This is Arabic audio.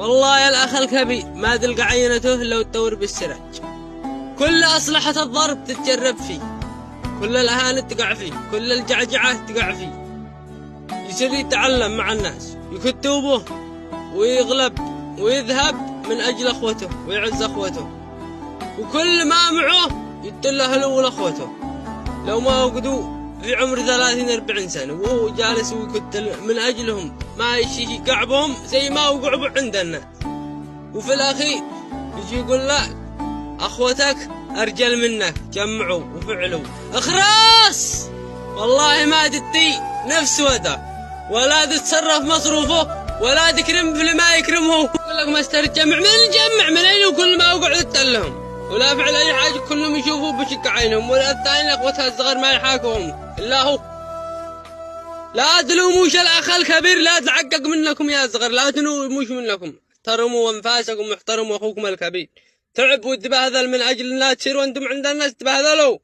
والله يا الأخ الكبير ما تلقى عينته لو تدور بالسراج. كل أصلحة الضرب تتجرب فيه، كل الأهانة تقع فيه، كل الجعجعة تقع فيه. يصير يتعلم مع الناس، يكتوبه ويغلب ويذهب من أجل أخوته ويعز أخوته، وكل ما معه يتلهلوا لأخوته. لو ما وجدوا في عمر 30-40 سنة وهو جالس ويكتل من أجلهم ما يقعبهم زي ما وقعبوا عند الناس. وفي الأخير يجي يقول لك أخوتك أرجل منك، جمعوا وفعلوا اخراس. والله ما تدي نفس وده ولا تتصرف مصروفه ولا تكرم في اللي ما يكرمه. يقول لك ما استرجمع من الجمع منين وكل ما وقعوا تتلهم ولا فعل أي حاجة، كلهم يشوفوا بشق عينهم، ولا الثاني أخوتها الصغر ما يحاكوهم إلا هو. لا تلوموش الأخ الكبير، لا تعقق منكم يا صغر، لا تلوموش منكم، احترموا أنفاسكم واحترموا أخوكم الكبير. تعب وتبهذل من أجل لا تصيروا أنتم عند الناس تبهذلوا.